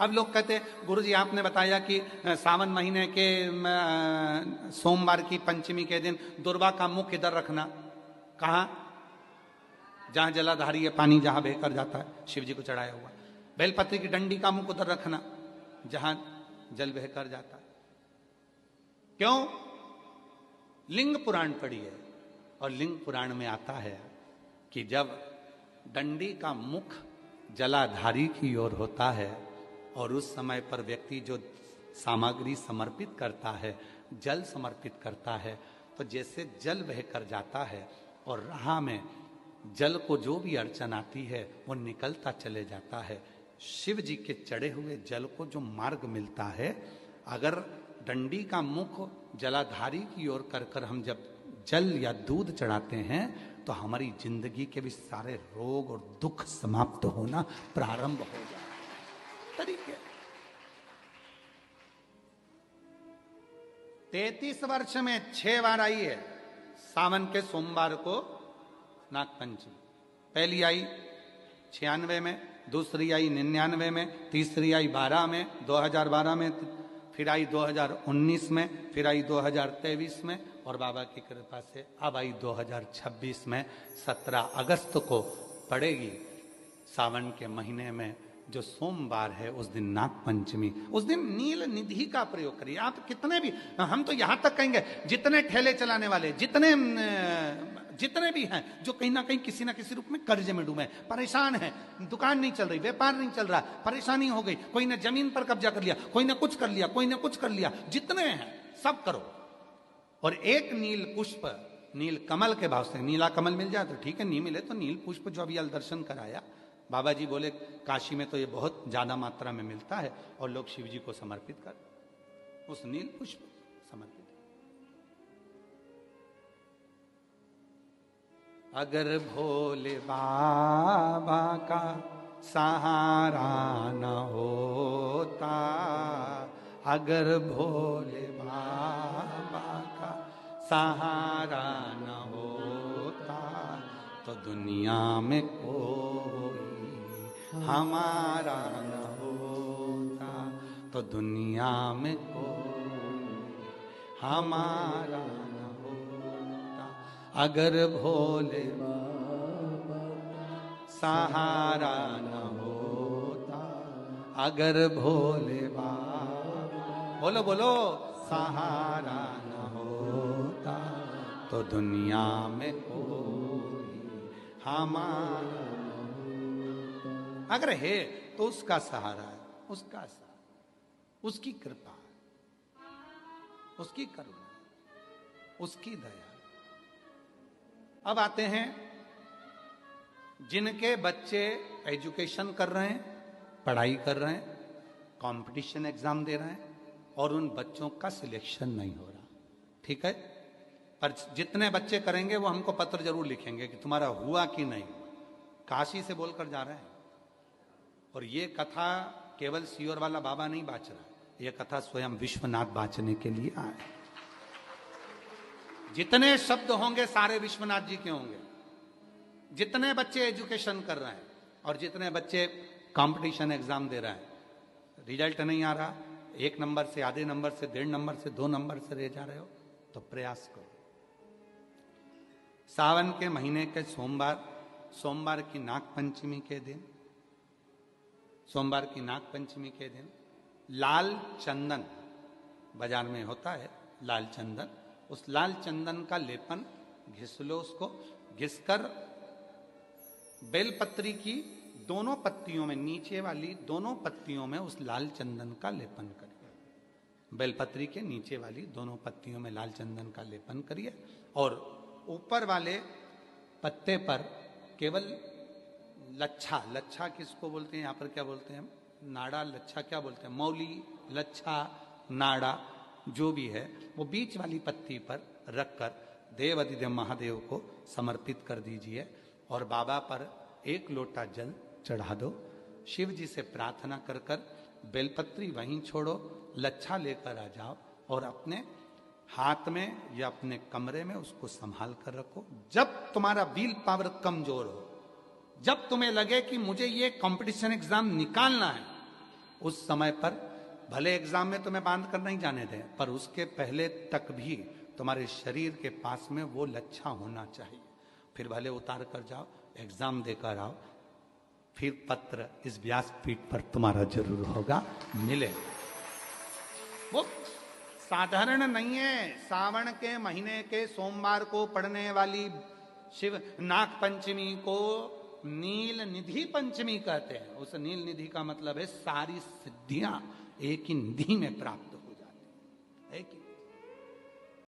अब लोग कहते हैं गुरुजी आपने बताया कि सावन महीने के सोमवार की पंचमी के दिन दुर्वा का मुख इधर रखना, कहाँ? जहां जलाधारी है, पानी जहां बहकर जाता है, शिव जी को चढ़ाया हुआ। बेलपत्री की डंडी का मुख उधर रखना जहां जल बहकर जाता है। क्यों? लिंग पुराण पढ़ी है और लिंग पुराण में आता है कि जब डंडी का मुख जलाधारी की ओर होता है और उस समय पर व्यक्ति जो सामग्री समर्पित करता है, जल समर्पित करता है, तो जैसे जल बहकर जाता है और राह में जल को जो भी अड़चन आती है वो निकलता चले जाता है। शिव जी के चढ़े हुए जल को जो मार्ग मिलता है, अगर डंडी का मुख जलाधारी की ओर कर कर हम जब जल या दूध चढ़ाते हैं तो हमारी जिंदगी के भी सारे रोग और दुख समाप्त होना प्रारंभ हो जाए। तरीके 33 वर्ष में 6 बार आई है सावन के सोमवार को नागपंचमी। पहली आई 96 में, दूसरी आई 99 में, तीसरी आई 12 में, 2012 में, फिर आई 2019 में, फिर आई 2023 में और बाबा की कृपा से अब आई 2026 में। 17 अगस्त को पड़ेगी सावन के महीने में जो सोमवार है, उस दिन नागपंचमी। उस दिन नील निधि का प्रयोग करिए। आप कितने भी, हम तो यहां तक कहेंगे जितने ठेले चलाने वाले, जितने भी हैं जो कहीं ना कहीं किसी ना किसी रूप में कर्ज में डूबे, परेशान हैं, दुकान नहीं चल रही, व्यापार नहीं चल रहा, परेशानी हो गई, कोई ने जमीन पर कब्जा कर लिया, कोई ने कुछ कर लिया, कोई ने कुछ कर लिया, जितने हैं सब करो और एक नील पुष्प, नील कमल के भाव से, नीला कमल मिल जाए तो ठीक है, नहीं मिले तो नील पुष्प जो अभी दर्शन कराया बाबा जी बोले काशी में तो ये बहुत ज्यादा मात्रा में मिलता है और लोग शिव जी को समर्पित कर, उस नील पुष्प समर्पित। अगर भोले बाबा का सहारा न होता, अगर भोले बाबा का सहारा न होता तो दुनिया में कोई हमारा न होता, तो दुनिया में कोई हमारा न होता। अगर भोले बाबा सहारा न होता, अगर भोले बाबा, बोलो बोलो, सहारा न होता तो दुनिया में कोई हमारा, अगर है तो उसका सहारा है, उसका सहारा, उसकी कृपा, उसकी करुणा, उसकी दया। अब आते हैं जिनके बच्चे एजुकेशन कर रहे हैं, पढ़ाई कर रहे हैं, कंपटीशन एग्जाम दे रहे हैं और उन बच्चों का सिलेक्शन नहीं हो रहा, ठीक है, पर जितने बच्चे करेंगे वो हमको पत्र जरूर लिखेंगे कि तुम्हारा हुआ कि नहीं हुआ। काशी से बोलकर जा रहे हैं और ये कथा केवल सीओर वाला बाबा नहीं बाच रहा, ये कथा स्वयं विश्वनाथ बाचने के लिए आए। जितने शब्द होंगे सारे विश्वनाथ जी के होंगे। जितने बच्चे एजुकेशन कर रहे हैं और जितने बच्चे कंपटीशन एग्जाम दे रहे हैं, रिजल्ट नहीं आ रहा, 1 नंबर से, आधे नंबर से, 1.5 नंबर से, 2 नंबर से रह जा रहे हो, तो प्रयास करो। सावन के महीने के सोमवार की नागपंचमी के दिन, सोमवार की नागपंचमी के दिन लाल चंदन बाजार में होता है, लाल चंदन, उस लाल चंदन का लेपन घिस लो, उसको घिसकर बेलपत्री की दोनों पत्तियों में, नीचे वाली दोनों पत्तियों में उस लाल चंदन का लेपन करिए। बेलपत्री के नीचे वाली दोनों पत्तियों में लाल चंदन का लेपन करिए और ऊपर वाले पत्ते पर केवल लच्छा, लच्छा किसको बोलते हैं यहाँ पर, क्या बोलते हैं हम, नाड़ा, लच्छा क्या बोलते हैं, मौली, लच्छा, नाड़ा, जो भी है वो बीच वाली पत्ती पर रखकर देव अधिदेव महादेव को समर्पित कर दीजिए और बाबा पर 1 लोटा जल चढ़ा दो। शिव जी से प्रार्थना कर कर बेलपत्री वहीं छोड़ो, लच्छा लेकर आ जाओ और अपने हाथ में या अपने कमरे में उसको संभाल कर रखो। जब तुम्हारा विल पावर कमजोर हो, जब तुम्हें लगे कि मुझे ये कंपटीशन एग्जाम निकालना है, उस समय पर भले एग्जाम में तुम्हें बांध कर नहीं जाने दें, पर उसके पहले तक भी तुम्हारे शरीर के पास में वो लच्छा होना चाहिए। फिर भले उतार कर जाओ, एग्जाम देकर आओ, फिर पत्र इस व्यासपीठ पर तुम्हारा जरूर होगा, मिले। वो साधारण नहीं है। सावन के महीने के सोमवार को पड़ने वाली शिव नाग पंचमी को नील निधि पंचमी कहते हैं। उस नील निधि का मतलब है सारी सिद्धियां एक ही निधि में प्राप्त हो जाती है।